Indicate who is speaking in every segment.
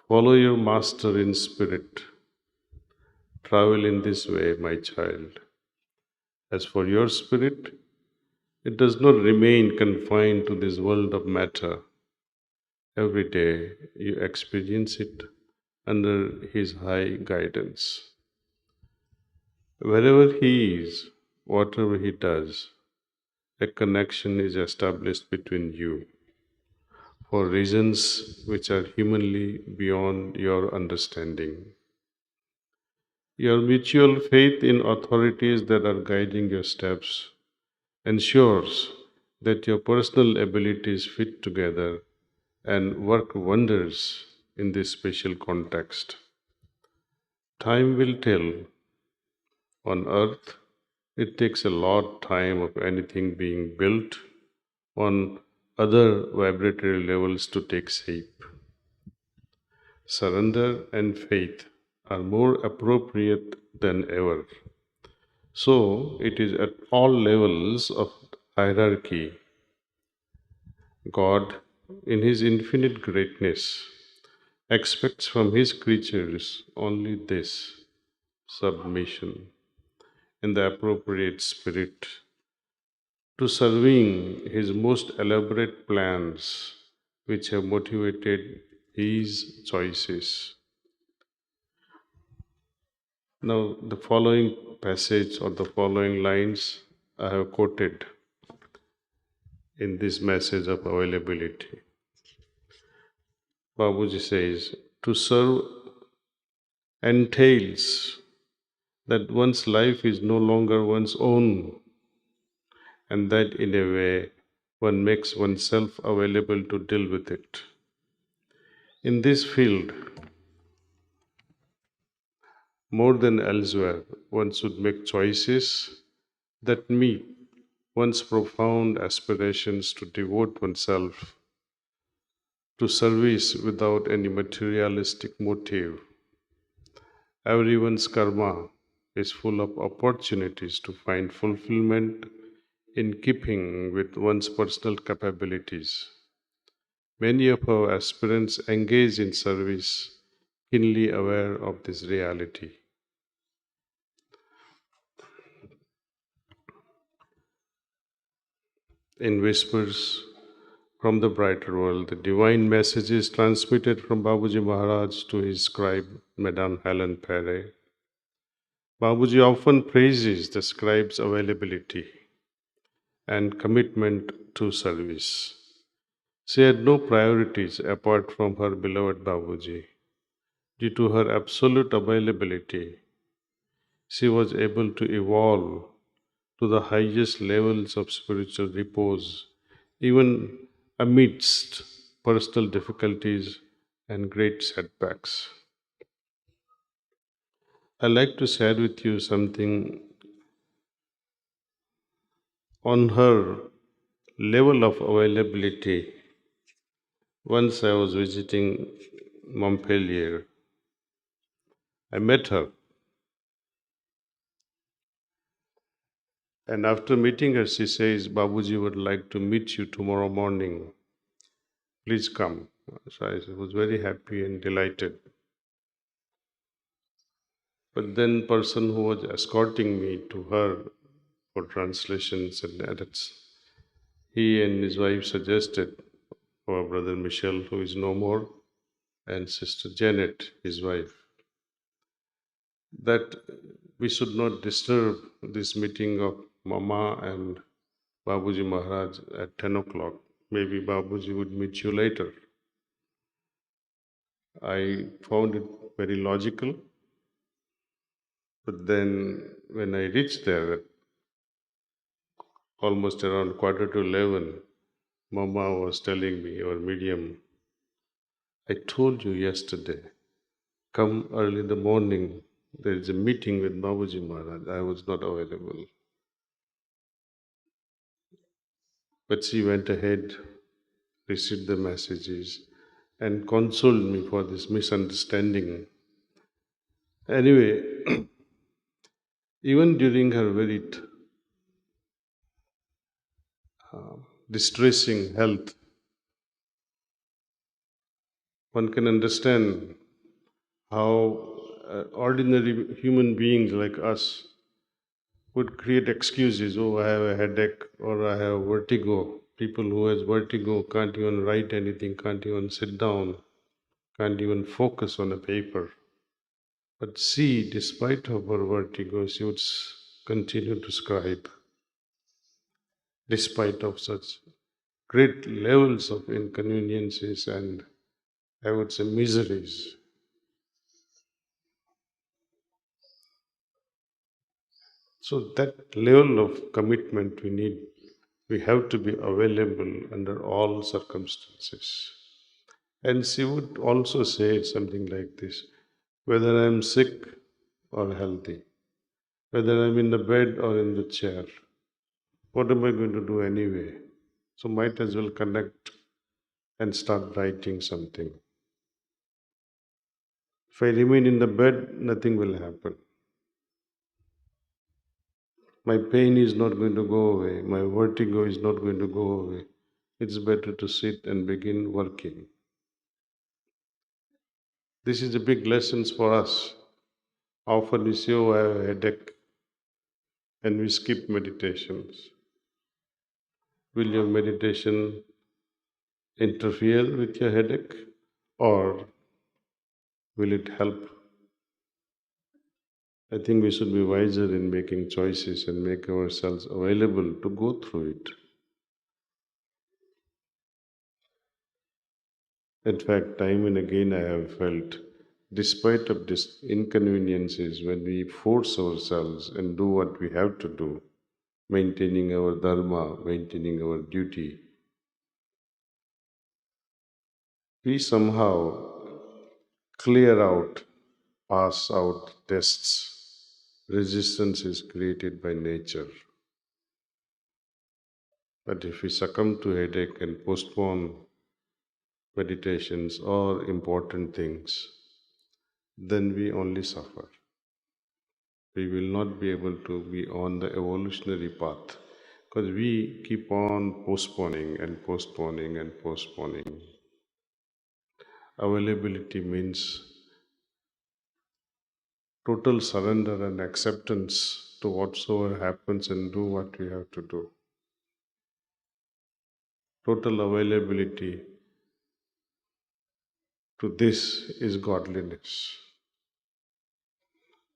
Speaker 1: Follow your master in spirit. Travel in this way, my child. As for your spirit, it does not remain confined to this world of matter. Every day you experience it under His high guidance. Wherever He is, whatever He does, a connection is established between you for reasons which are humanly beyond your understanding. Your mutual faith in authorities that are guiding your steps ensures that your personal abilities fit together and work wonders in this special context. Time will tell. On earth, it takes a lot time of anything being built on other vibratory levels to take shape. Surrender and faith are more appropriate than ever. So, it is at all levels of hierarchy. God, in His infinite greatness, expects from His creatures only this submission in the appropriate spirit to serving His most elaborate plans, which have motivated His choices. Now, the following passage or the following lines I have quoted in this message of availability. Babuji says, to serve entails that one's life is no longer one's own, and that in a way one makes oneself available to deal with it. In this field, more than elsewhere, one should make choices that meet one's profound aspirations to devote oneself to service without any materialistic motive. Everyone's karma is full of opportunities to find fulfillment in keeping with one's personal capabilities. Many of our aspirants engage in service, keenly aware of this reality. In whispers from the brighter world, the divine message is transmitted from Babuji Maharaj to his scribe, Madame Helen Perret. Babuji often praises the scribe's availability and commitment to service. She had no priorities apart from her beloved Babuji. Due to her absolute availability, she was able to evolve to the highest levels of spiritual repose, even amidst personal difficulties and great setbacks. I'd like to share with you something on her level of availability. Once I was visiting Montpellier. I met her. And after meeting her, she says, Babuji would like to meet you tomorrow morning. Please come. So I was very happy and delighted. But then person who was escorting me to her for translations and edits, he and his wife suggested our brother Michel, who is no more, and sister Janet, his wife, that we should not disturb this meeting of Mama and Babuji Maharaj at 10 o'clock. Maybe Babuji would meet you later. I found it very logical. But then when I reached there, almost around quarter to 11, Mama was telling me, or medium, I told you yesterday, come early in the morning. There is a meeting with Babuji Maharaj. I was not available. But she went ahead, received the messages, and consoled me for this misunderstanding. Anyway, even during her very distressing health, One can understand how ordinary human beings like us would create excuses. Oh, I have a headache or I have vertigo. People who has vertigo can't even write anything, can't even sit down, can't even focus on a paper. But see, despite of her vertigo, she would continue to scribe, despite of such great levels of inconveniences and I would say miseries. So that level of commitment we need, we have to be available under all circumstances. And she would also say something like this: whether I'm sick or healthy, whether I'm in the bed or in the chair, what am I going to do anyway? So might as well connect and start writing something. If I remain in the bed, nothing will happen. My pain is not going to go away. My vertigo is not going to go away. It's better to sit and begin working. This is a big lesson for us. Often we say, oh, I have a headache, and we skip meditations. Will your meditation interfere with your headache, or will it help? I think we should be wiser in making choices and make ourselves available to go through it. In fact, time and again I have felt, despite of these inconveniences, when we force ourselves and do what we have to do, maintaining our dharma, maintaining our duty, we somehow clear out, pass out tests. Resistance is created by nature. But if we succumb to headache and postpone meditations or important things, then we only suffer. We will not be able to be on the evolutionary path because we keep on postponing and postponing and postponing. Availability means total surrender and acceptance to whatsoever happens and do what we have to do. Total availability to this is godliness.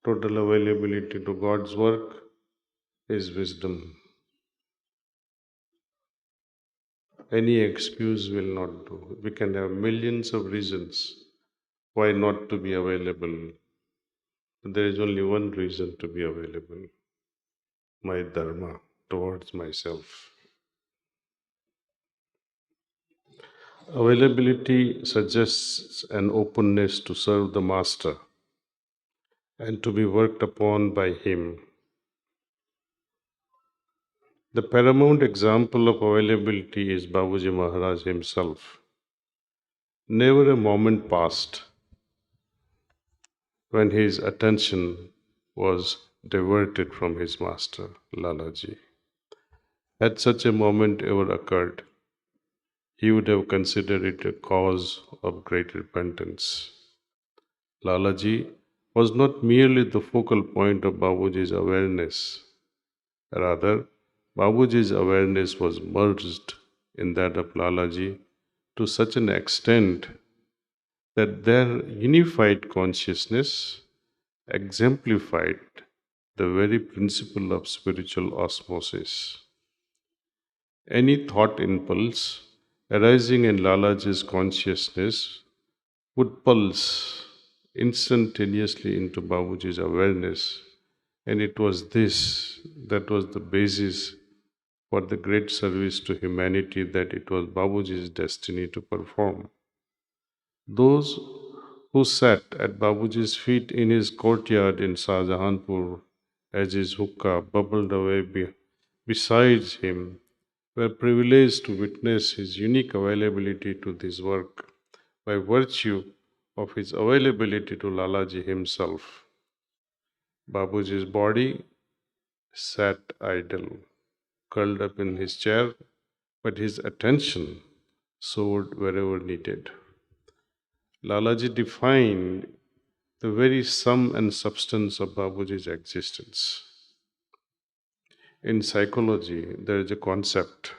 Speaker 1: Total availability to God's work is wisdom. Any excuse will not do. We can have millions of reasons why not to be available. But there is only one reason to be available: my dharma towards myself. Availability suggests an openness to serve the Master and to be worked upon by Him. The paramount example of availability is Babuji Maharaj himself. Never a moment passed when his attention was diverted from his master, Lalaji. Had such a moment ever occurred, he would have considered it a cause of great repentance. Lalaji was not merely the focal point of Babuji's awareness, rather, Babuji's awareness was merged in that of Lalaji to such an extent that their unified consciousness exemplified the very principle of spiritual osmosis. Any thought impulse arising in Lalaji's consciousness would pulse instantaneously into Babuji's awareness, and it was this that was the basis for the great service to humanity that it was Babuji's destiny to perform. Those who sat at Babuji's feet in his courtyard in Shahjahanpur as his hookah bubbled away besides him were privileged to witness his unique availability to this work by virtue of his availability to Lalaji himself. Babuji's body sat idle, curled up in his chair, but his attention soared wherever needed. Lalaji defined the very sum and substance of Babuji's existence. In psychology, there is a concept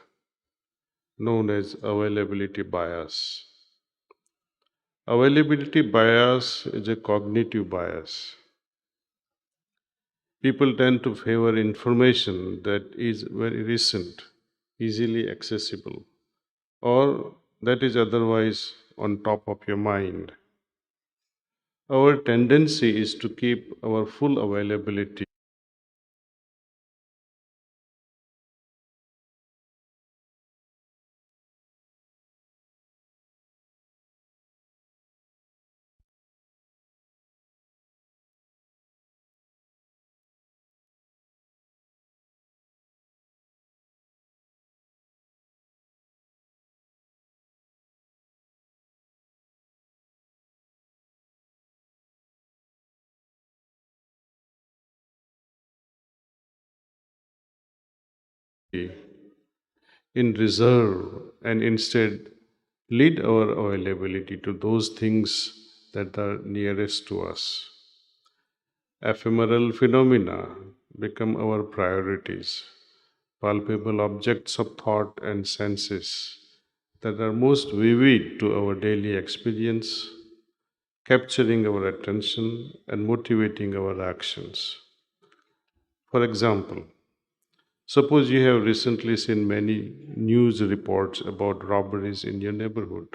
Speaker 1: known as availability bias. Availability bias is a cognitive bias. People tend to favor information that is very recent, easily accessible, or that is otherwise on top of your mind. Our tendency is to keep our full availability in reserve and instead lead our availability to those things that are nearest to us. Ephemeral phenomena become our priorities, palpable objects of thought and senses that are most vivid to our daily experience, capturing our attention and motivating our actions. For example, suppose you have recently seen many news reports about robberies in your neighborhood.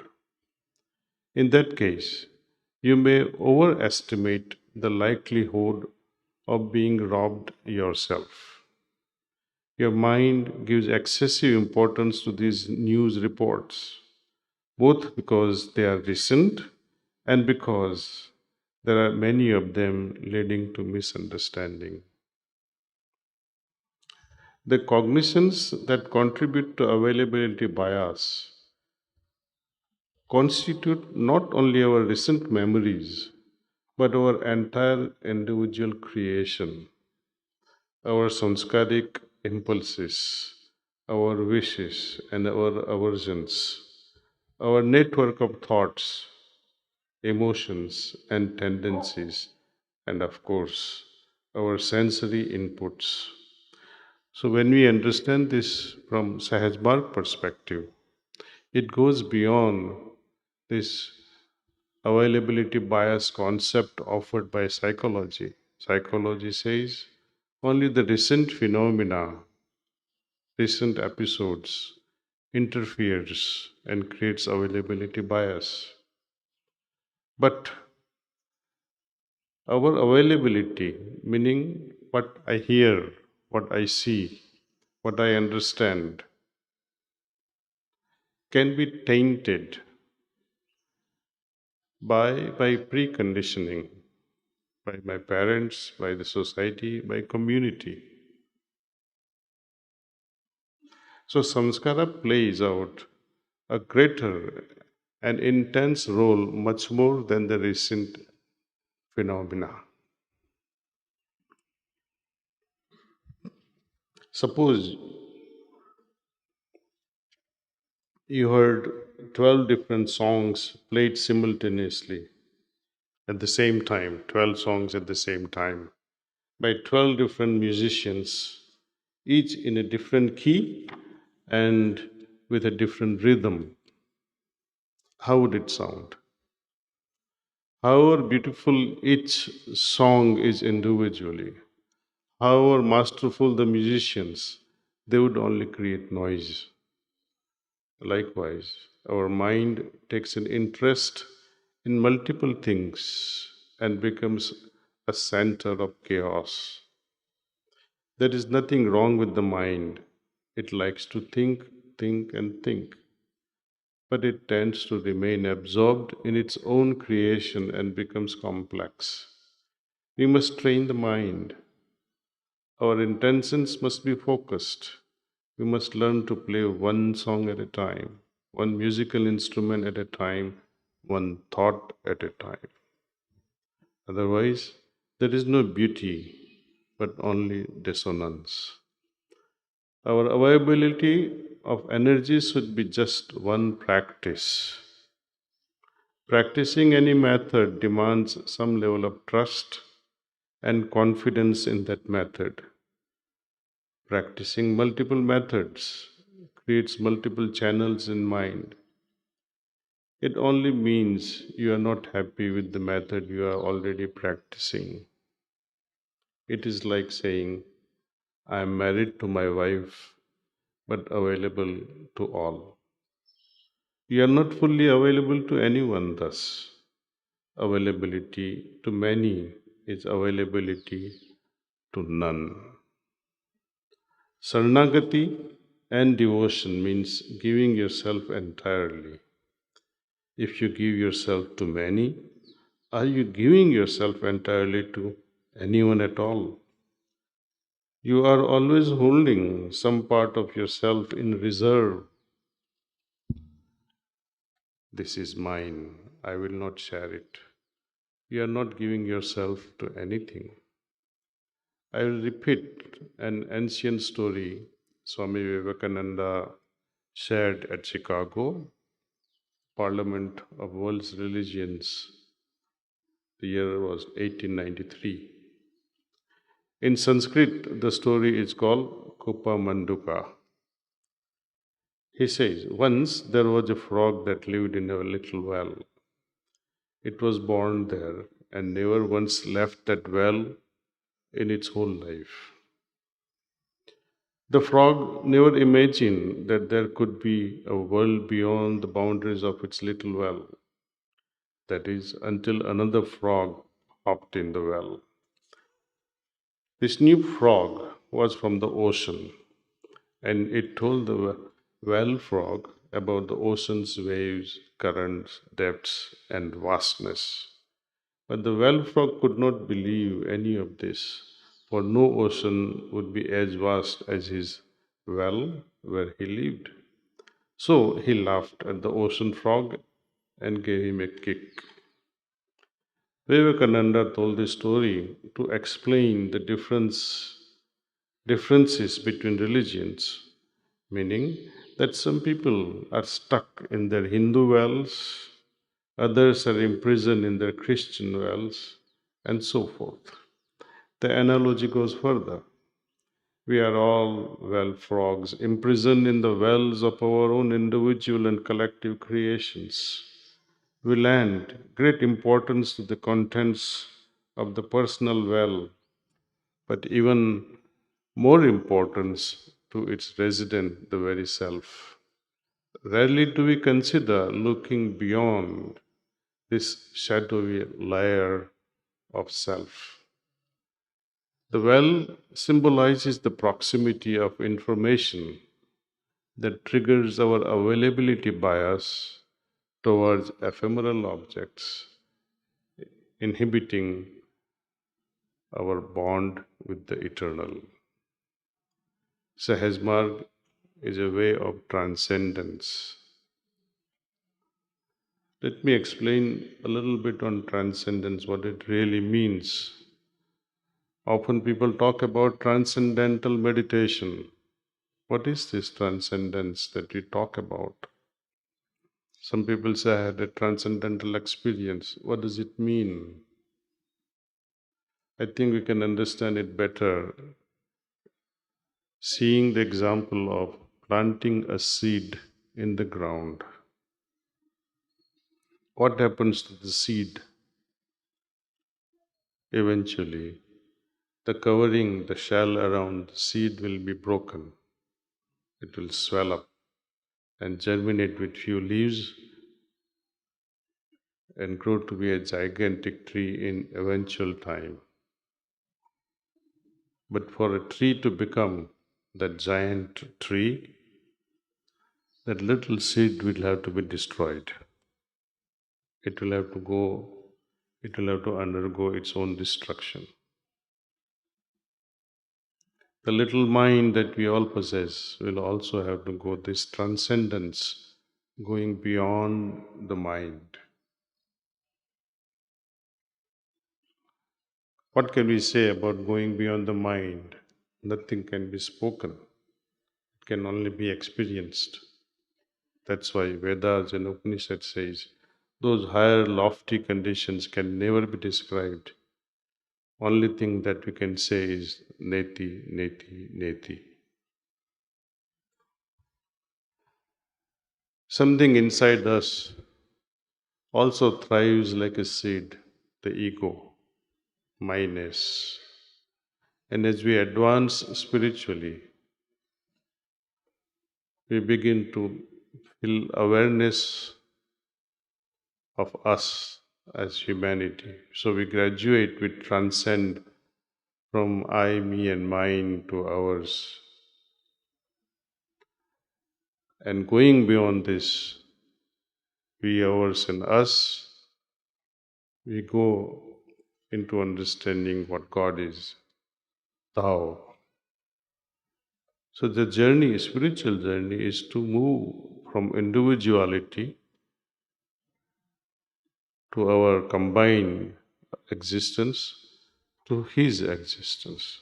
Speaker 1: In that case, you may overestimate the likelihood of being robbed yourself. Your mind gives excessive importance to these news reports, both because they are recent and because there are many of them leading to misunderstanding. The cognitions that contribute to availability bias constitute not only our recent memories, but our entire individual creation, our sanskaric impulses, our wishes, and our aversions, our network of thoughts, emotions, and tendencies, and of course, our sensory inputs. So, when we understand this from Sahajmarg perspective, it goes beyond this availability bias concept offered by psychology. Psychology says only the recent phenomena, recent episodes interferes and creates availability bias. But our availability, meaning what I hear, what I see, what I understand, can be tainted by preconditioning, by my parents, by the society, by community. So samskara plays out a greater and intense role much more than the recent phenomena. Suppose you heard 12 different songs played simultaneously at the same time, 12 songs at the same time by 12 different musicians, each in a different key and with a different rhythm. How would it sound? However beautiful each song is individually, however masterful the musicians, they would only create noise. Likewise, our mind takes an interest in multiple things and becomes a center of chaos. There is nothing wrong with the mind. It likes to think, think, and think, but it tends to remain absorbed in its own creation and becomes complex. We must train the mind. Our intentions must be focused. We must learn to play one song at a time, one musical instrument at a time, one thought at a time. Otherwise, there is no beauty, but only dissonance. Our availability of energy should be just one practice, Practicing any method demands some level of trust and confidence in that method. Practicing multiple methods creates multiple channels in mind. It only means you are not happy with the method you are already practicing. It is like saying, I am married to my wife, but available to all. You are not fully available to anyone, thus. Availability to many is availability to none. Saranagati and devotion means giving yourself entirely. If you give yourself to many, are you giving yourself entirely to anyone at all? You are always holding some part of yourself in reserve. This is mine. I will not share it. You are not giving yourself to anything. I will repeat an ancient story Swami Vivekananda shared at Chicago, Parliament of World's Religions. The year was 1893. In Sanskrit, the story is called Kupa Manduka. He says, once there was a frog that lived in a little well. It was born there and never once left that well in its whole life. The frog never imagined that there could be a world beyond the boundaries of its little well. That is, until another frog hopped in the well. This new frog was from the ocean, and it told the well frog about the ocean's waves, currents, depths, and vastness. But the well frog could not believe any of this, for no ocean would be as vast as his well where he lived. So he laughed at the ocean frog and gave him a kick. Vivekananda told this story to explain the differences between religions, meaning that some people are stuck in their Hindu wells, others are imprisoned in their Christian wells, and so forth. The analogy goes further. We are all well frogs, imprisoned in the wells of our own individual and collective creations. We lend great importance to the contents of the personal well, but even more importance to its resident, the very self. Rarely do we consider looking beyond this shadowy layer of self. The well symbolizes the proximity of information that triggers our availability bias towards ephemeral objects, inhibiting our bond with the eternal. Sahajmarg is a way of transcendence. Let me explain a little bit on transcendence, what it really means. Often people talk about transcendental meditation. What is this transcendence that we talk about? Some people say I had a transcendental experience. What does it mean? I think we can understand it better seeing the example of planting a seed in the ground. What happens to the seed? Eventually, the covering, the shell around the seed will be broken. It will swell up and germinate with few leaves and grow to be a gigantic tree in eventual time. But for a tree to become that giant tree, that little seed will have to be destroyed. It will have to go, it will have to undergo its own destruction. The little mind that we all possess will also have to go this transcendence, going beyond the mind. What can we say about going beyond the mind? Nothing can be spoken, it can only be experienced. That's why Vedas and Upanishad says, Those higher, lofty conditions can never be described. Only thing that we can say is neti, neti, neti. Something inside us also thrives like a seed, the ego, minus. And as we advance spiritually, we begin to feel awareness of us as humanity. So we graduate, we transcend from I, me, and mine to ours. And going beyond this, we, ours, and us, we go into understanding what God is, Tao. So the journey, spiritual journey, is to move from individuality to our combined existence to His existence.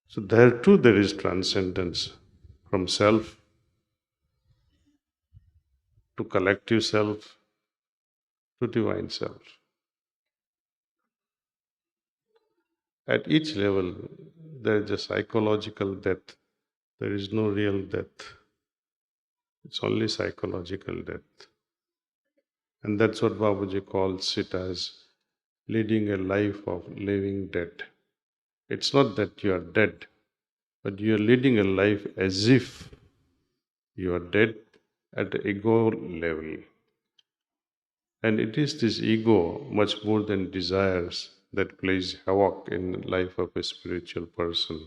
Speaker 1: So there too there is transcendence from self to collective self to divine self. At each level, there is a psychological death. There is no real death. It's only psychological death. And that's what Babuji calls it as leading a life of living dead. It's not that you are dead, but you are leading a life as if you are dead at the ego level. And it is this ego, much more than desires, that plays havoc in the life of a spiritual person.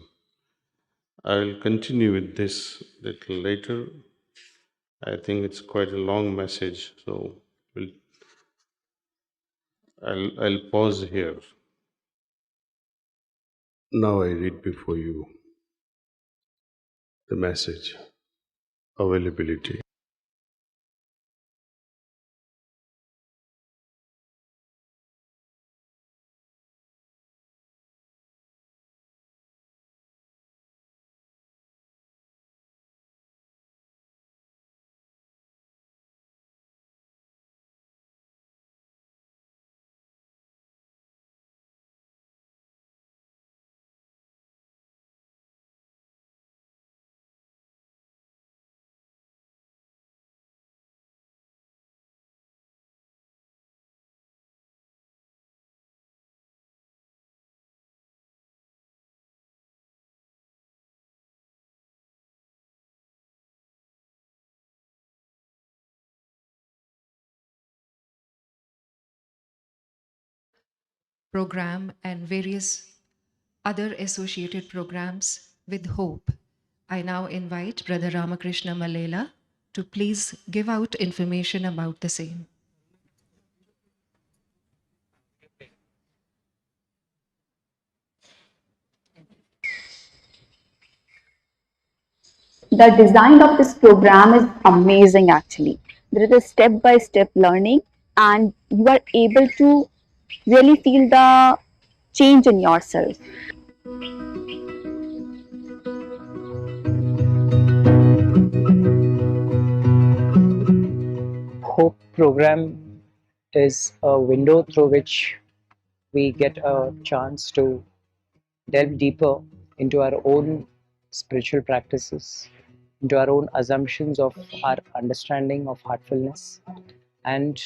Speaker 1: I will continue with this little later. I think it's quite a long message, so I'll pause here. Now I read before you the message, availability.
Speaker 2: Program and various other associated programs with hope. I now invite Brother Ramakrishna Malela to please give out information about the same.
Speaker 3: The design of this program is amazing actually. There is a step by step learning, and you are able to really feel the change in yourself.
Speaker 4: Hope program is a window through which we get a chance to delve deeper into our own spiritual practices, into our own assumptions of our understanding of heartfulness, and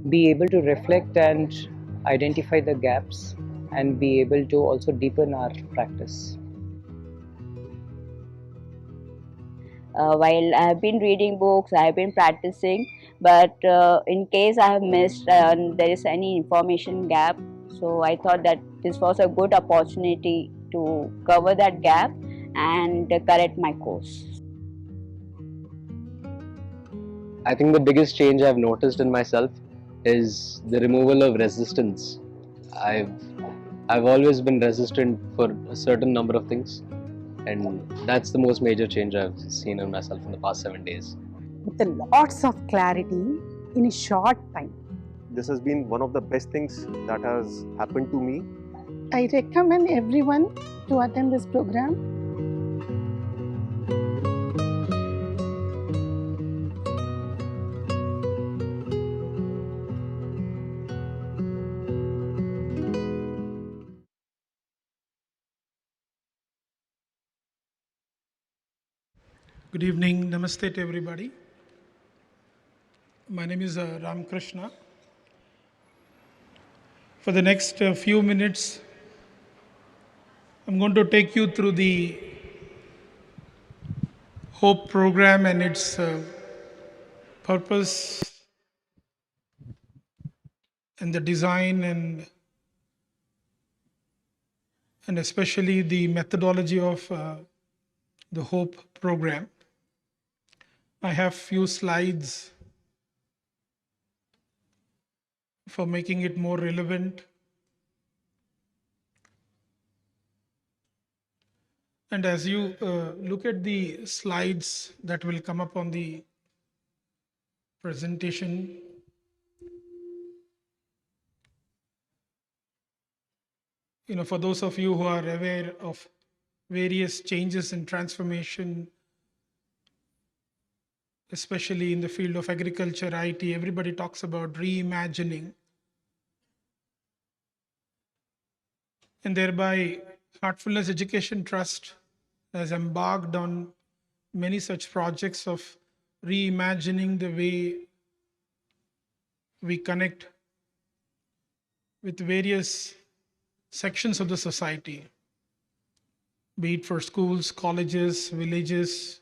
Speaker 4: be able to reflect and identify the gaps and be able to also deepen our practice.
Speaker 5: While I have been reading books, I have been practicing, but in case I have missed and there is any information gap, so I thought that this was a good opportunity to cover that gap and correct my course.
Speaker 6: I think the biggest change I've noticed in myself is the removal of resistance. I've I've always been resistant for a certain number of things, and that's the most major change I've seen in myself in the past 7 days.
Speaker 7: With lots of clarity in a short time.
Speaker 8: This has been one of the best things that has happened to me.
Speaker 7: I recommend everyone to attend this program.
Speaker 9: Good evening. Namaste to everybody. My name is Ram Krishna. For the next few minutes, I'm going to take you through the HOPE program and its purpose and the design and especially the methodology of the HOPE program. I have few slides for making it more relevant. And as you look at the slides that will come up on the presentation, for those of you who are aware of various changes and transformation, especially in the field of agriculture, IT, everybody talks about reimagining. And thereby, Heartfulness Education Trust has embarked on many such projects of reimagining the way we connect with various sections of the society, be it for schools, colleges, villages,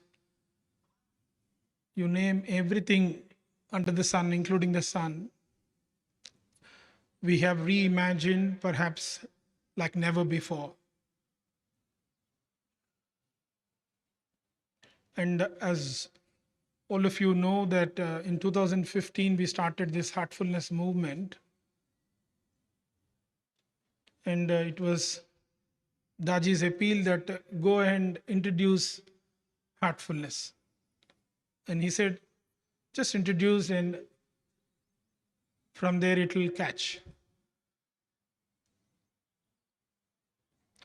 Speaker 9: you name everything under the sun, including the sun. We have reimagined perhaps like never before. And as all of you know that in 2015, we started this Heartfulness movement. And it was Daaji's appeal that go and introduce heartfulness. And he said, just introduce and from there it will catch.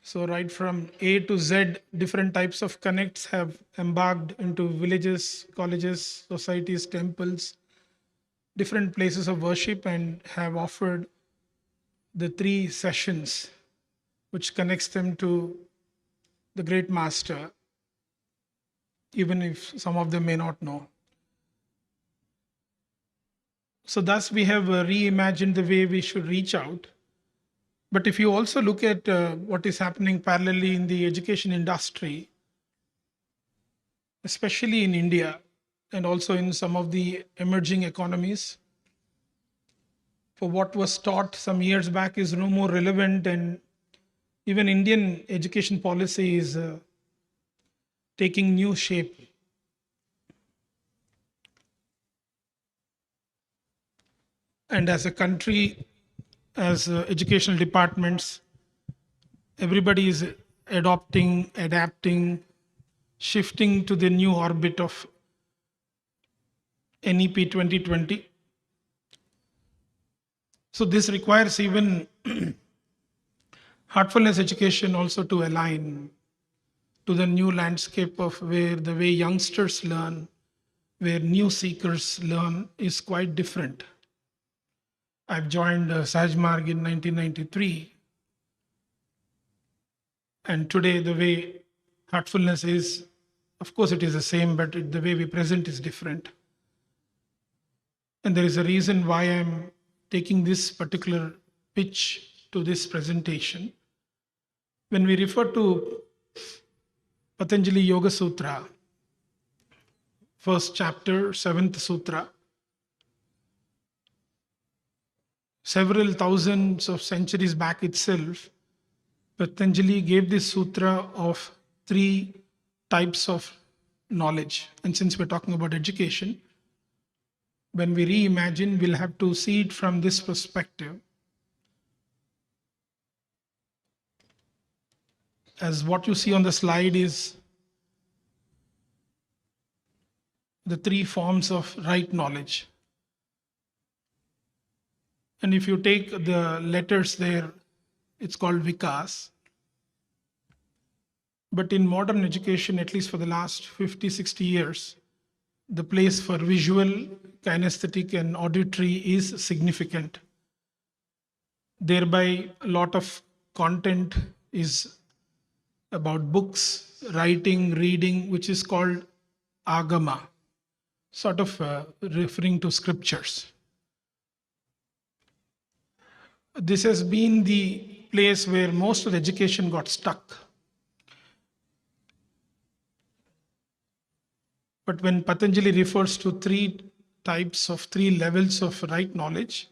Speaker 9: So right from A to Z, different types of connects have embarked into villages, colleges, societies, temples, different places of worship, and have offered the 3 sessions which connects them to the great master, even if some of them may not know. So thus we have reimagined the way we should reach out. But if you also look at what is happening parallelly in the education industry, especially in India and also in some of the emerging economies, for what was taught some years back is no more relevant, and even Indian education policy is taking new shape. And as a country, as educational departments, everybody is adopting, adapting, shifting to the new orbit of NEP 2020. So this requires even heartfulness education also to align to the new landscape of where the way youngsters learn, where new seekers learn is quite different. I've joined Sajmarg in 1993. And today the way heartfulness is, of course it is the same, but the way we present is different. And there is a reason why I'm taking this particular pitch to this presentation. When we refer to Patanjali Yoga Sutra, first chapter, 7th sutra, several thousands of centuries back itself, Patanjali gave this sutra of 3 types of knowledge. And since we're talking about education, when we reimagine, we'll have to see it from this perspective. As what you see on the slide is the 3 forms of right knowledge. And if you take the letters there, it's called Vikas. But in modern education, at least for the last 50, 60 years, the place for visual, kinesthetic, and auditory is significant. Thereby, a lot of content is about books, writing, reading, which is called agama, sort of referring to scriptures. This has been the place where most of the education got stuck. But when Patanjali refers to three levels of right knowledge,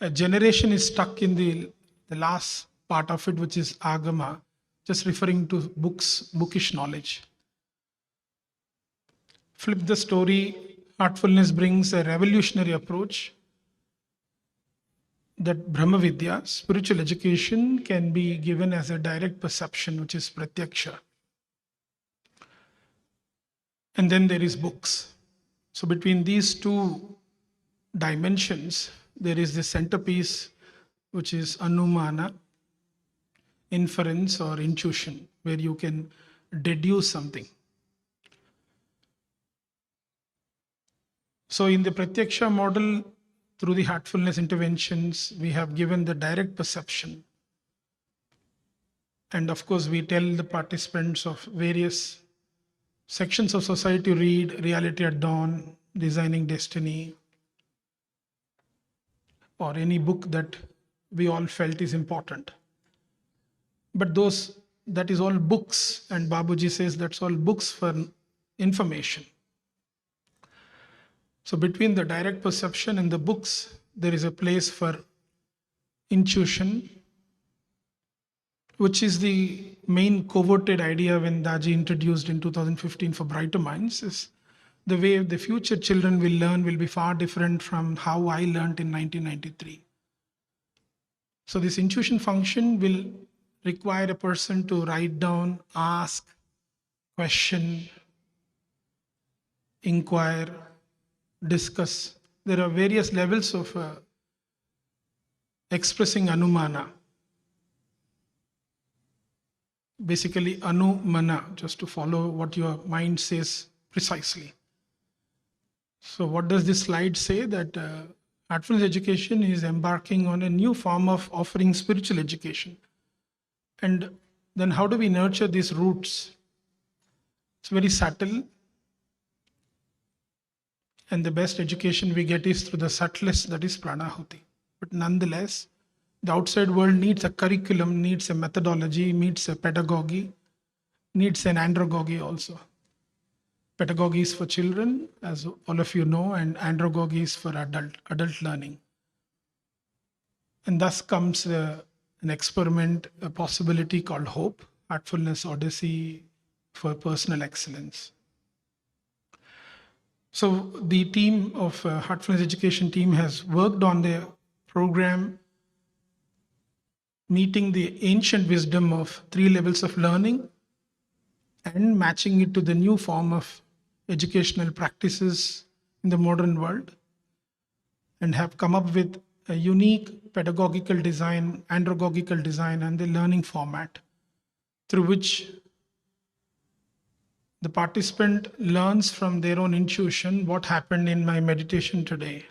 Speaker 9: a generation is stuck in the last part of it, which is agama, just referring to bookish knowledge. Flip the story, Heartfulness brings a revolutionary approach that Brahma Vidya, spiritual education, can be given as a direct perception, which is pratyaksha. And then there is books. So between these two dimensions, there is the centerpiece, which is anumana, inference or intuition, where you can deduce something. So in the pratyaksha model, through the heartfulness interventions, we have given the direct perception. And of course, we tell the participants of various sections of society to read Reality at Dawn, Designing Destiny, or any book that we all felt is important. But that is all books, and Babuji says that's all books for information. So between the direct perception and the books, there is a place for intuition, which is the main coveted idea when Daaji introduced in 2015 for Brighter Minds, is the way the future children will learn will be far different from how I learned in 1993. So this intuition function will require a person to write down, ask, question, inquire, discuss. There are various levels of expressing anumana. Basically, anumana, just to follow what your mind says precisely. So what does this slide say? That Heartfulness education is embarking on a new form of offering spiritual education. And then how do we nurture these roots? It's very subtle. And the best education we get is through the subtlest, that is pranahuti. But nonetheless, the outside world needs a curriculum, needs a methodology, needs a pedagogy, needs an andragogy also. Pedagogy is for children, as all of you know, and andragogy is for adult learning. And thus comes an experiment, a possibility called Hope, Heartfulness Odyssey for Personal Excellence. So the team of Heartfulness Education team has worked on the program meeting the ancient wisdom of 3 levels of learning and matching it to the new form of educational practices in the modern world, and have come up with a unique pedagogical design, andragogical design, and the learning format through which the participant learns from their own intuition what happened in my meditation today,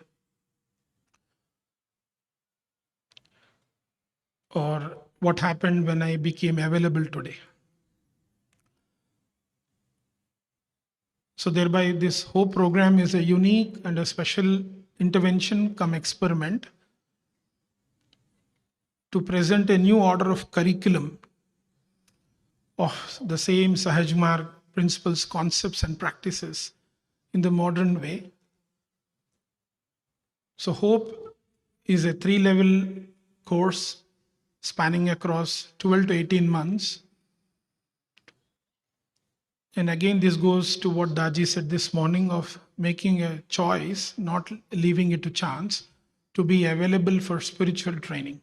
Speaker 9: or what happened when I became available today. So thereby this whole program is a unique and a special intervention come experiment to present a new order of curriculum of the same Sahaj Marg principles, concepts and practices in the modern way. So Hope is a 3-level course spanning across 12 to 18 months. And again, this goes to what Daaji said this morning of making a choice, not leaving it to chance, to be available for spiritual training.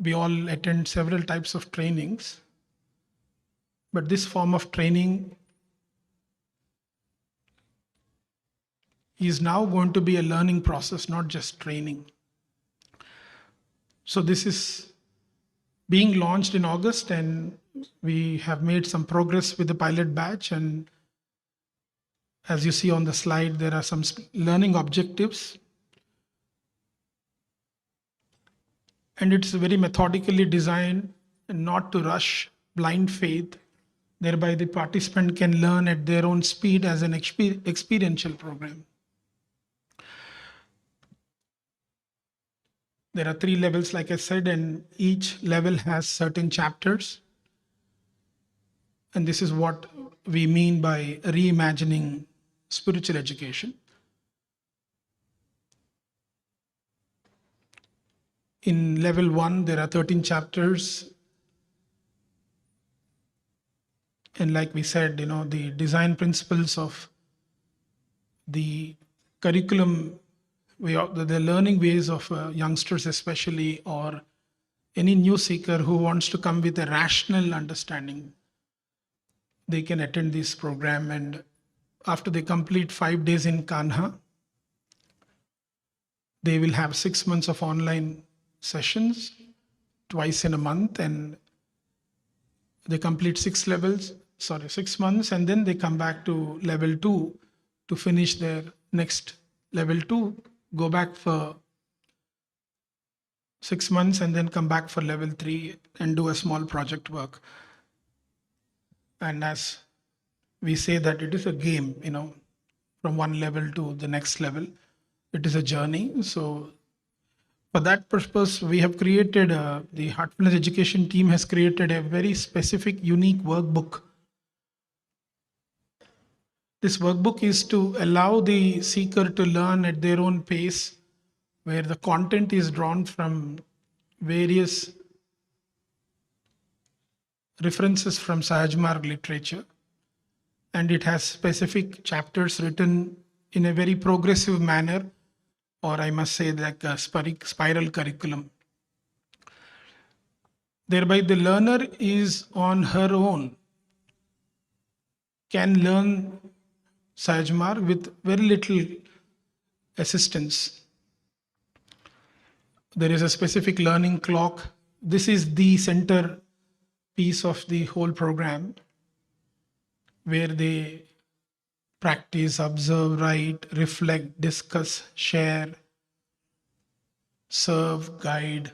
Speaker 9: We all attend several types of trainings, but this form of training is now going to be a learning process, not just training. So this is being launched in August, and we have made some progress with the pilot batch. And as you see on the slide, there are some learning objectives. And it's very methodically designed and not to rush blind faith. Thereby, the participant can learn at their own speed as an experiential program. There are 3 levels, like I said, and each level has certain chapters. And this is what we mean by reimagining spiritual education. In level 1, there are 13 chapters. And like we said, the design principles of the curriculum, the learning ways of youngsters especially, or any new seeker who wants to come with a rational understanding, they can attend this program. And after they complete 5 days in Kanha, they will have 6 months of online sessions twice in a month, and they complete 6 months, and then they come back to level 2 to finish their next level 2, go back for 6 months, and then come back for level 3 and do a small project work. And as we say that it is a game, from one level to the next level, it is a journey. So for that purpose, we have created, the Heartfulness Education team has created a very specific, unique workbook. This workbook is to allow the seeker to learn at their own pace, where the content is drawn from various references from Sahajmarg literature, and it has specific chapters written in a very progressive manner, or I must say like a spiral curriculum. Thereby the learner is on her own, can learn Sahajmarg with very little assistance. There is a specific learning clock. This is the center piece of the whole program, where they practice, observe, write, reflect, discuss, share, serve, guide.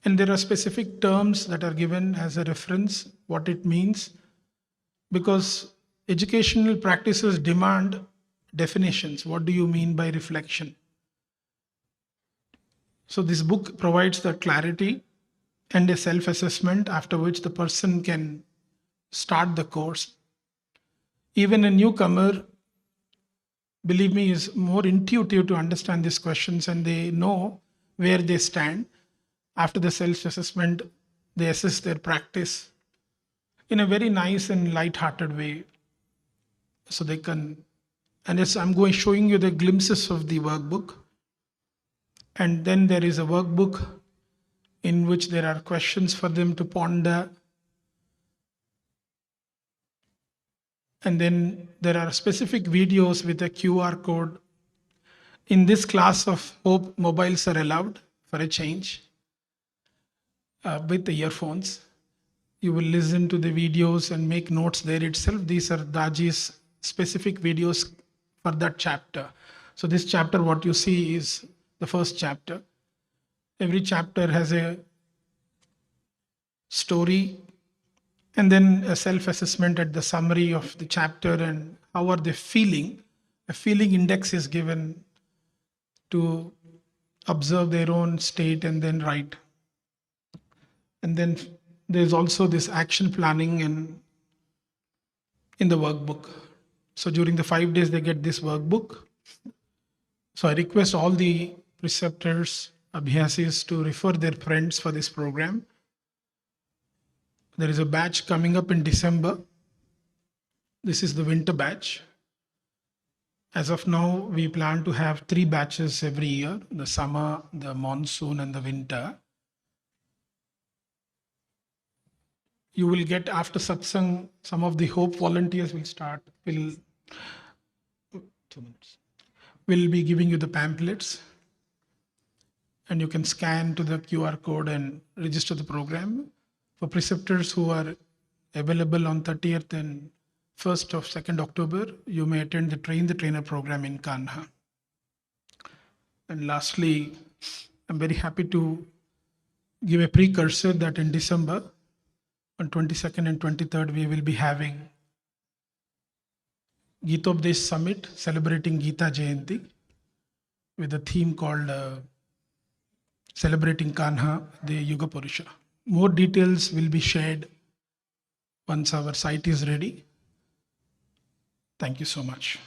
Speaker 9: And there are specific terms that are given as a reference, what it means, because educational practices demand definitions. What do you mean by reflection? So this book provides the clarity and a self-assessment, after which the person can start the course. Even a newcomer, believe me, is more intuitive to understand these questions, and they know where they stand. After the self-assessment, they assess their practice in a very nice and light-hearted way. So they can, and yes, I'm showing you the glimpses of the workbook. And then there is a workbook in which there are questions for them to ponder. And then there are specific videos with a QR code. In this class of Hope, mobiles are allowed for a change with the earphones. You will listen to the videos and make notes there itself. These are Daaji's specific videos for that chapter. So this chapter, what you see is the first chapter. Every chapter has a story, and then a self-assessment at the summary of the chapter and how are they feeling. A feeling index is given to observe their own state and then write. And then there's also this action planning in the workbook. So during the 5 days, they get this workbook. So I request all the preceptors, abhyasis, to refer their friends for this program. There is a batch coming up in December. This is the winter batch. As of now, we plan to have 3 batches every year: the summer, the monsoon, and the winter. You will get, after satsang, some of the Hope volunteers will be giving you the pamphlets, and you can scan to the QR code and register the program. For preceptors who are available on 30th and 1st of 2nd October, you may attend the Train the Trainer program in Kanha. And lastly, I'm very happy to give a precursor that in December, on 22nd and 23rd, we will be having Geetopdesh Summit celebrating Gita Jayanti with a theme called Celebrating Kanha, the Yuga Purusha. More details will be shared once our site is ready. Thank you so much.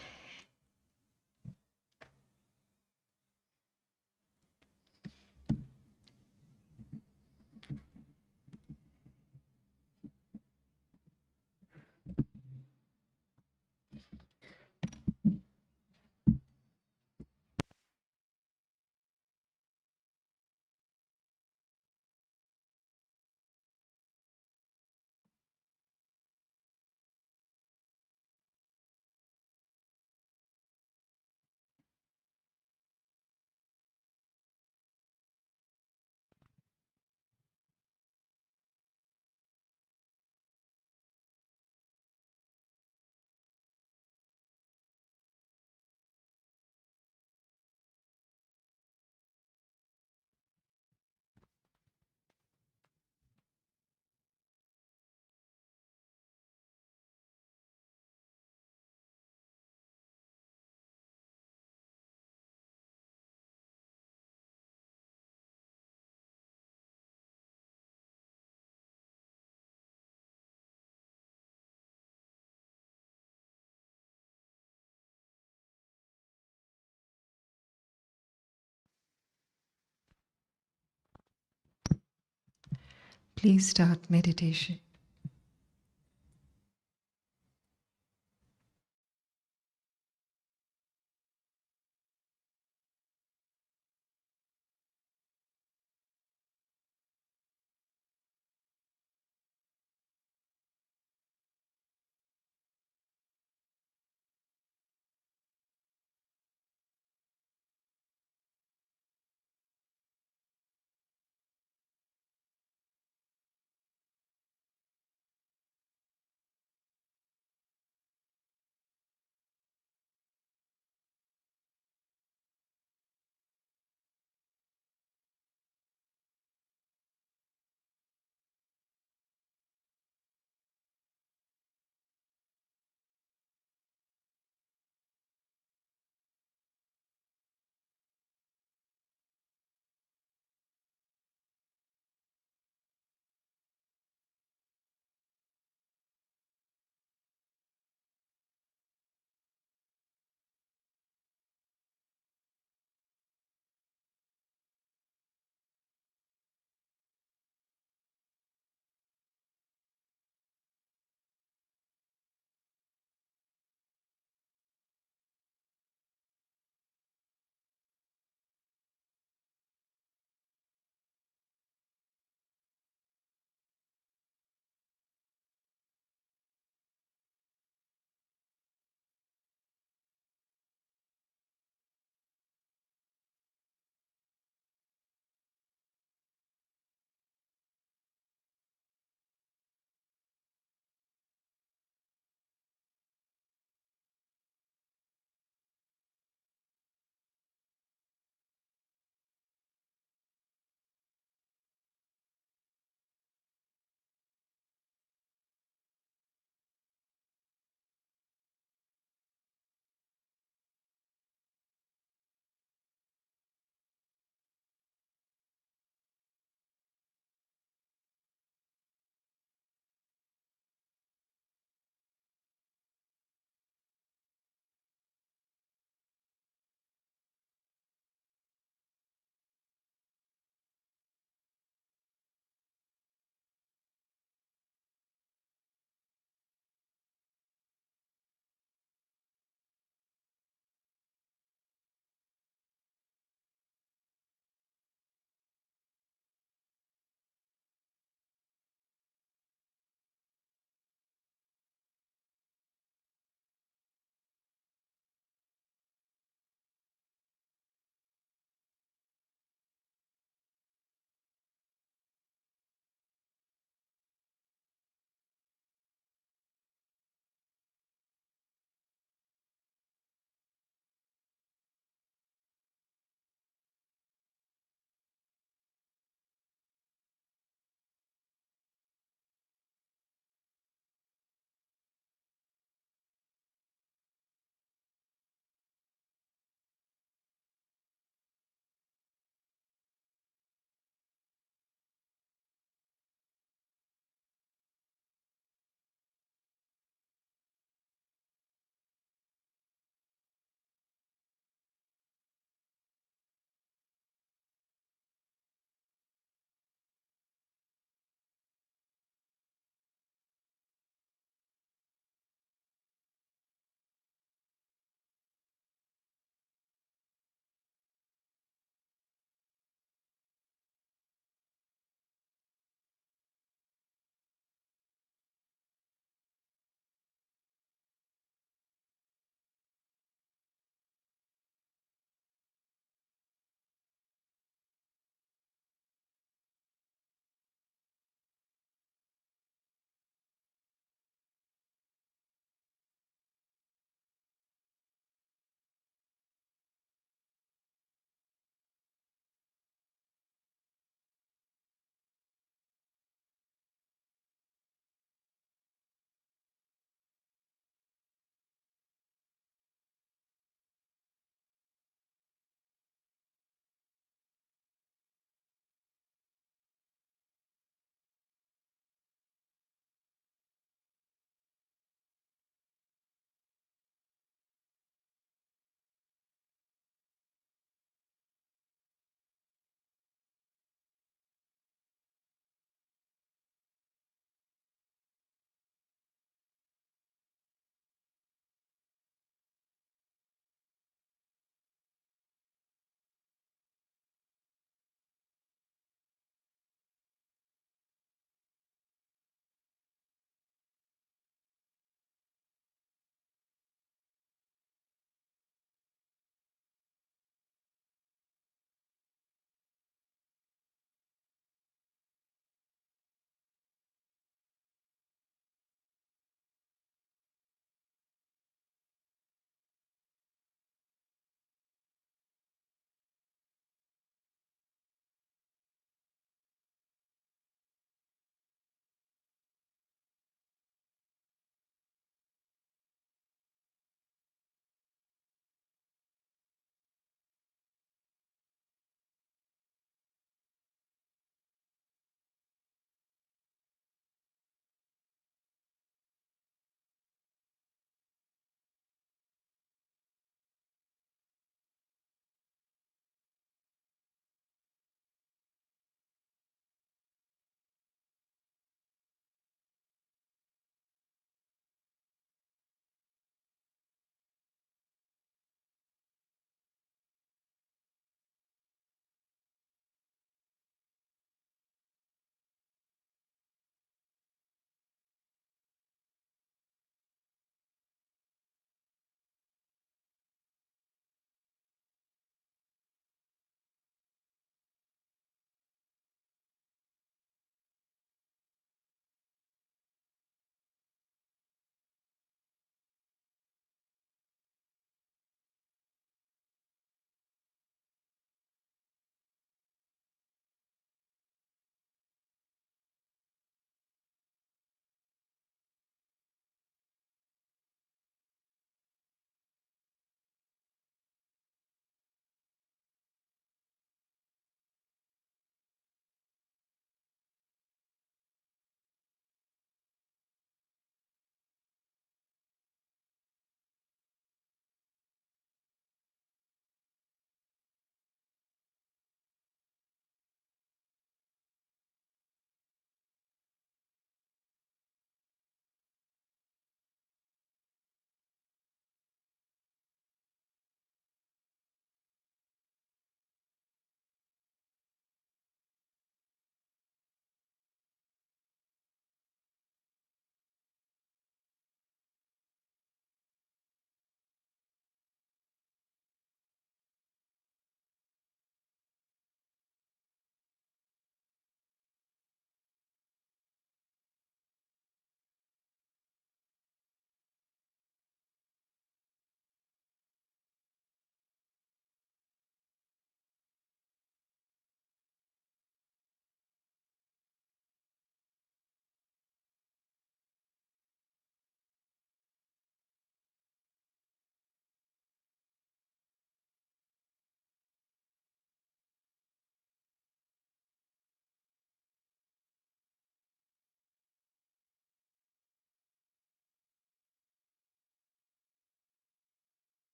Speaker 2: Please start meditation.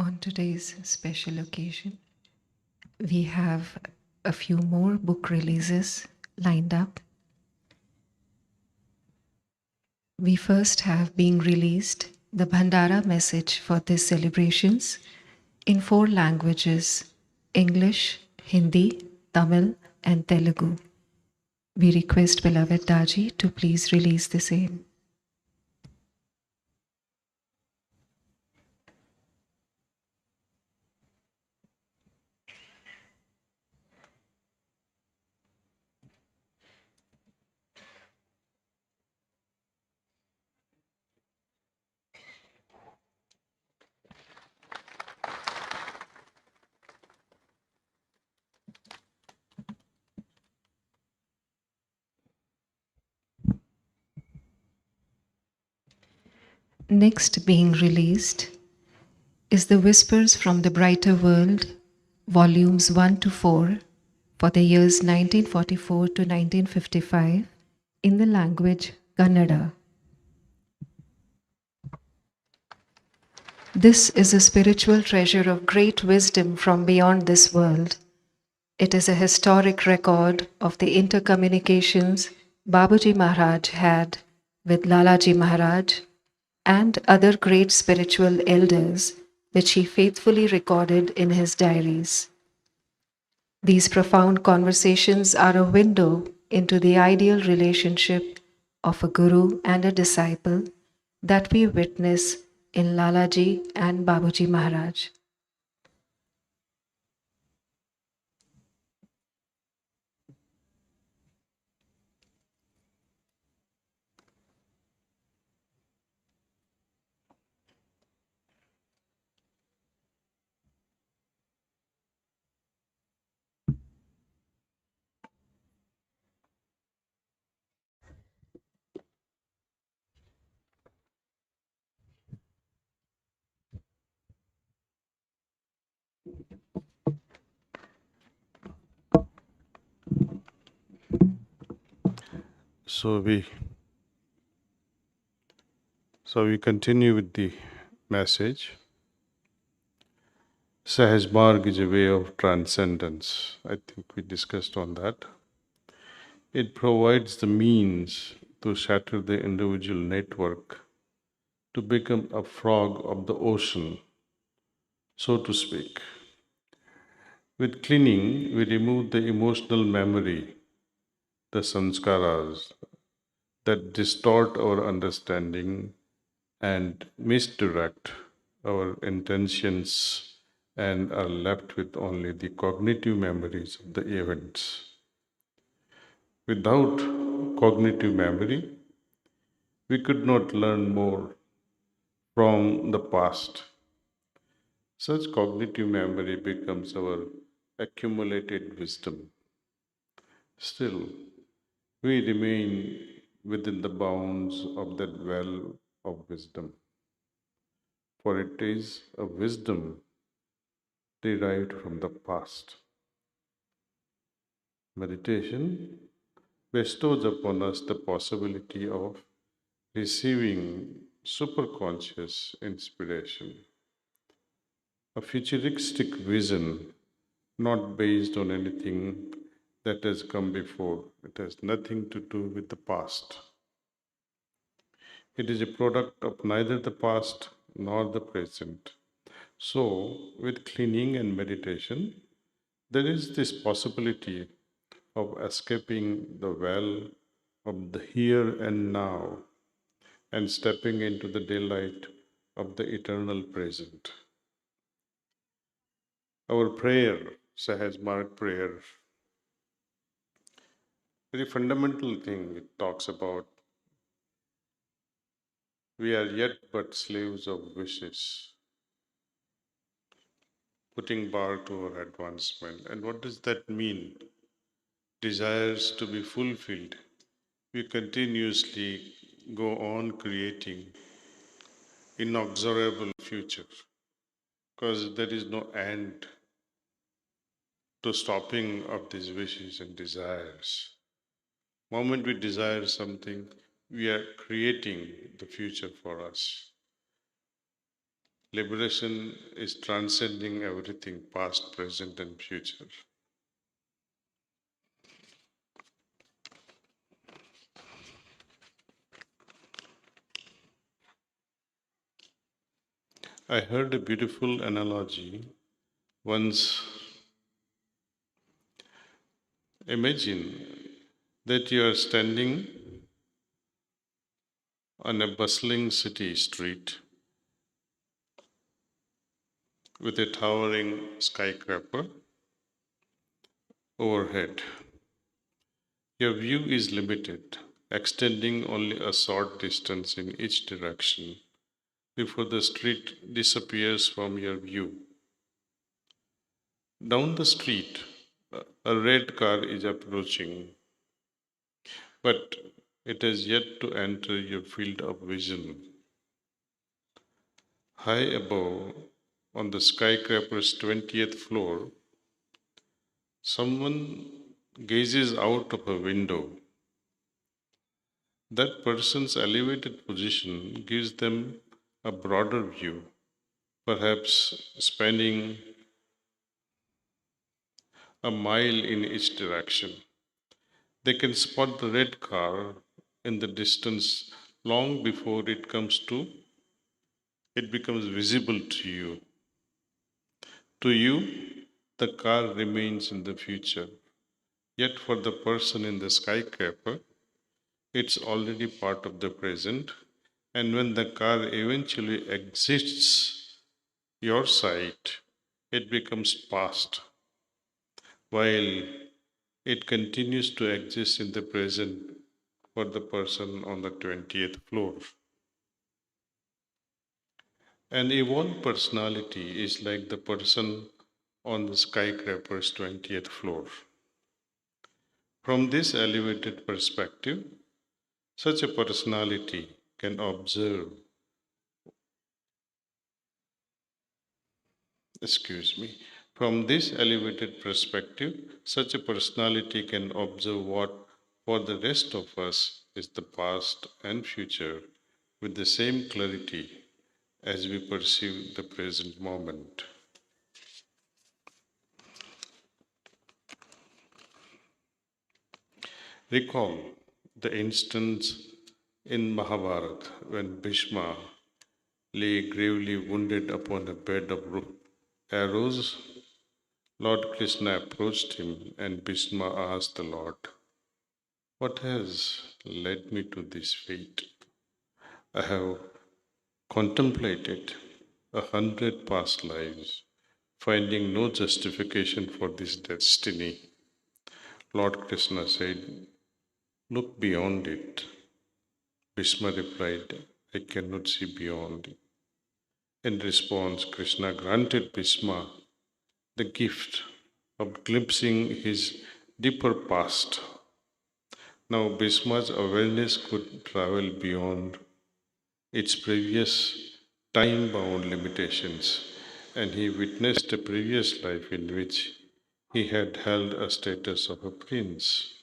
Speaker 2: on today's special occasion. We have a few more book releases lined up. We first have being released the Bhandara message for these celebrations in 4 languages: English, Hindi, Tamil, and Telugu. We request beloved Daaji to please release the same. Next being released is the Whispers from the Brighter World, volumes 1 to 4, for the years 1944 to 1955, in the language Kannada. This is a spiritual treasure of great wisdom from beyond this world. It is a historic record of the intercommunications Babuji Maharaj had with Lalaji Maharaj and other great spiritual elders, which he faithfully recorded in his diaries. These profound conversations are a window into the ideal relationship of a guru and a disciple that we witness in Lalaji and Babuji Maharaj.
Speaker 1: So we continue with the message. Sahaj Marg is a way of transcendence. I think we discussed on that. It provides the means to shatter the individual network to become a frog of the ocean, so to speak. With cleaning, we remove the emotional memory, the sanskaras that distort our understanding and misdirect our intentions and are left with only the cognitive memories of the events. Without cognitive memory, we could not learn more from the past. Such cognitive memory becomes our accumulated wisdom. Still, we remain within the bounds of that well of wisdom, for it is a wisdom derived from the past. Meditation bestows upon us the possibility of receiving superconscious inspiration, a futuristic vision not based on anything that has come before. It has nothing to do with the past. It is a product of neither the past nor the present. So, with cleaning and meditation, there is this possibility of escaping the well of the here and now and stepping into the daylight of the eternal present. Our prayer, Sahaj Marg prayer, very fundamental thing, it talks about we are yet but slaves of wishes, putting bar to our advancement. And what does that mean? Desires to be fulfilled. We continuously go on creating inexorable future because there is no end to stopping of these wishes and desires. Moment we desire something, we are creating the future for us. Liberation is transcending everything, past, present, and future. I heard a beautiful analogy once. Imagine that you are standing on a bustling city street with a towering skyscraper overhead. Your view is limited, extending only a short distance in each direction before the street disappears from your view. Down the street, a red car is approaching, but it has yet to enter your field of vision. High above, on the skyscraper's 20th floor, someone gazes out of a window. That person's elevated position gives them a broader view, perhaps spanning a mile in each direction. They can spot the red car in the distance long before it becomes visible to you. To you, the car remains in the future. Yet for the person in the skyscraper, it's already part of the present. And when the car eventually exits your sight, it becomes past, while it continues to exist in the present for the person on the 20th floor. An evolved personality is like the person on the skyscraper's 20th floor. From this elevated perspective, such a personality can observe, excuse me, from this elevated perspective, such a personality can observe what for the rest of us is the past and future with the same clarity as we perceive the present moment. Recall the instance in Mahabharata when Bhishma lay gravely wounded upon a bed of arrows. Lord Krishna approached him and Bhishma asked the Lord, "What has led me to this fate? I have contemplated 100 past lives, finding no justification for this destiny." Lord Krishna said, "Look beyond it." Bhishma replied, "I cannot see beyond it." In response, Krishna granted Bhishma the gift of glimpsing his deeper past. Now, Bhishma's awareness could travel beyond its previous time bound limitations, and he witnessed a previous life in which he had held a status of a prince.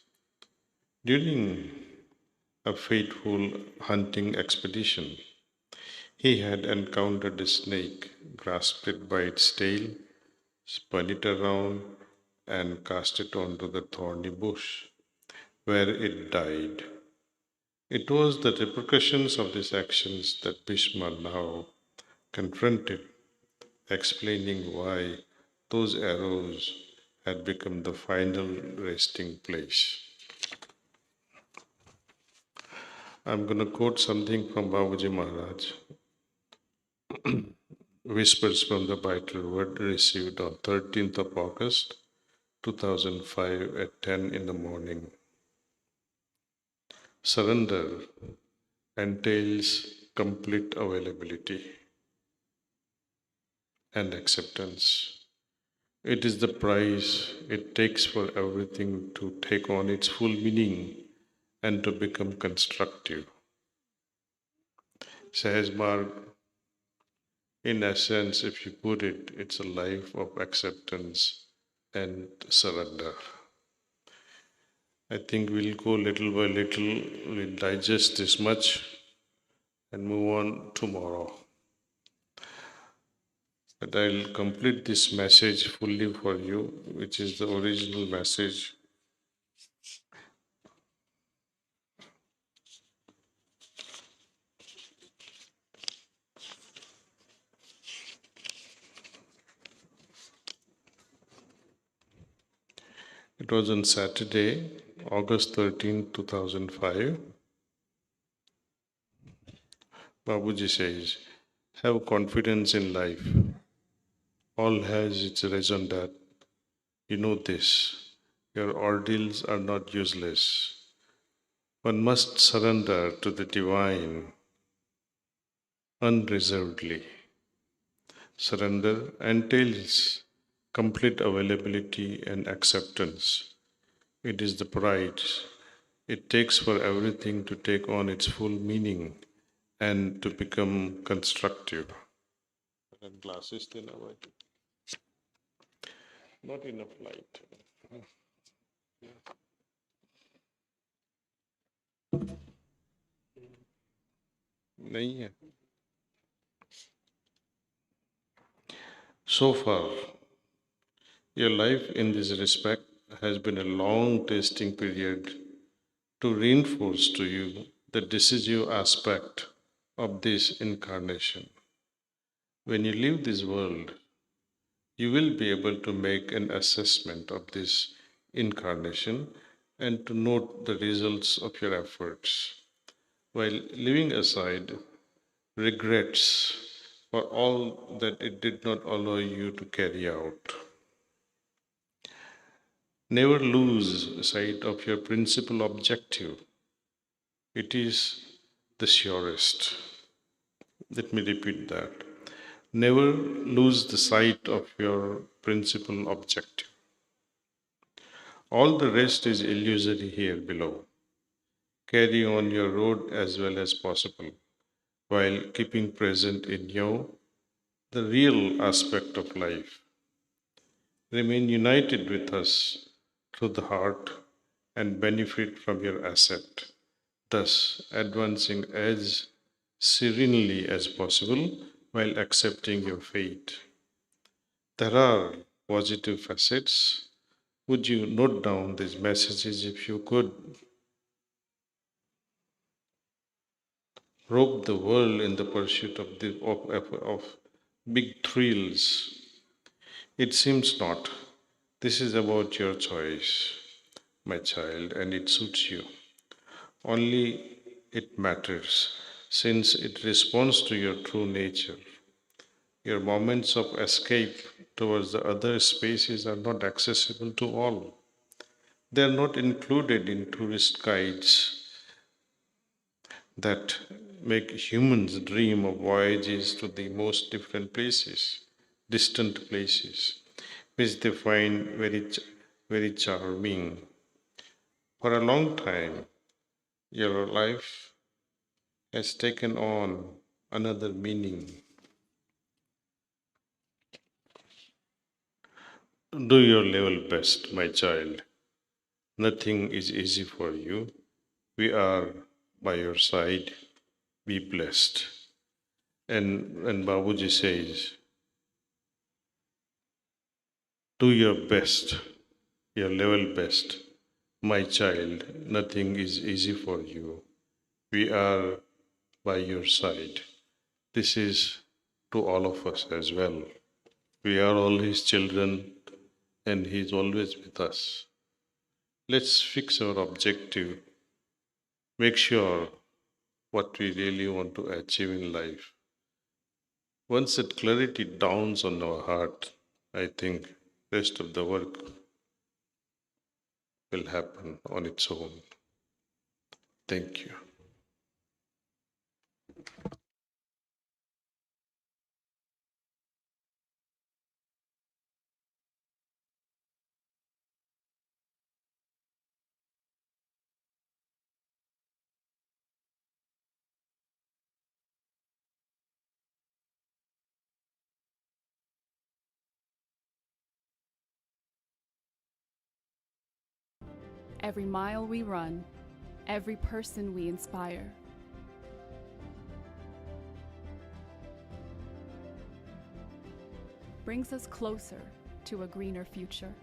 Speaker 1: During a fateful hunting expedition, he had encountered a snake, grasped it by its tail, spun it around, and cast it onto the thorny bush, where it died. It was the repercussions of these actions that Bhishma now confronted, explaining why those arrows had become the final resting place. I'm going to quote something from Babuji Maharaj. Whispers from the Bible were received on 13th of August 2005 at 10 in the morning. Surrender entails complete availability and acceptance. It is the price it takes for everything to take on its full meaning and to become constructive. Sahajmarg, in essence, if you put it, it's a life of acceptance and surrender. I think we'll go little by little, we'll digest this much and move on tomorrow. But I'll complete this message fully for you, which is the original message. It was on Saturday, August 13, 2005. Babuji says, have confidence in life. All has its reason that you know this. Your ordeals are not useless. One must surrender to the divine unreservedly. Surrender entails complete availability and acceptance. It is the price it takes for everything to take on its full meaning and to become constructive. Glasses then not enough light. नहीं है. So far, your life in this respect has been a long testing period to reinforce to you the decisive aspect of this incarnation. When you leave this world, you will be able to make an assessment of this incarnation and to note the results of your efforts, while leaving aside regrets for all that it did not allow you to carry out. Never lose sight of your principal objective. It is the surest. Let me repeat that. Never lose the sight of your principal objective. All the rest is illusory here below. Carry on your road as well as possible while keeping present in you the real aspect of life. Remain united with us through the heart and benefit from your asset, thus advancing as serenely as possible while accepting your fate. There are positive facets. Would you note down these messages if you could? Rob the world in the pursuit of big thrills. It seems not. This is about your choice, my child, and it suits you. Only it matters, since it responds to your true nature. Your moments of escape towards the other spaces are not accessible to all. They are not included in tourist guides that make humans dream of voyages to the most different places, distant places, which they find very charming. For a long time, your life has taken on another meaning. Do your level best, my child. Nothing is easy for you. We are by your side. Be blessed. And Babuji says, do your best, your level best. My child, nothing is easy for you. We are by your side. This is to all of us as well. We are all his children and he is always with us. Let's fix our objective. Make sure what we really want to achieve in life. Once that clarity dawns on our heart, I think rest of the work will happen on its own. Thank you.
Speaker 10: Every mile we run, every person we inspire. brings us closer to a greener future.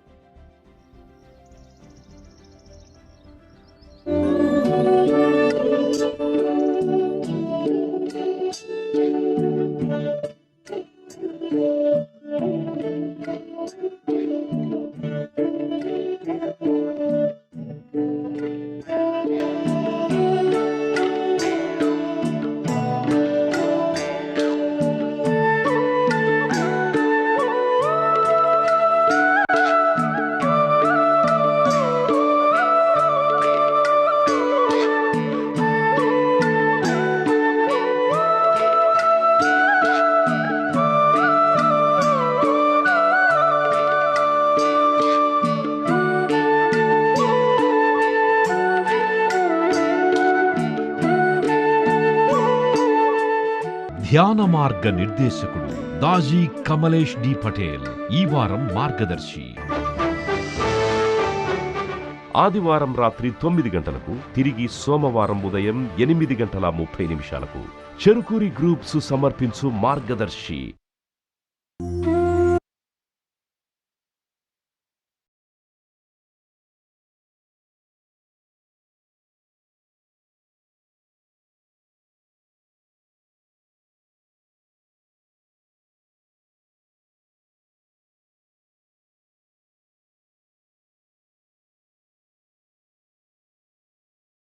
Speaker 11: ధ్యాన మార్గ నిర్దేశకుడు Daaji Kamlesh D Patel ఈ వారం మార్గదర్శి.
Speaker 12: ఆదివారం రాత్రి 9 గంటలకు, తిరిగి సోమవారం ఉదయం 8:30 చెరుకూరి గ్రూప్స్ సమర్పించు మార్గదర్శి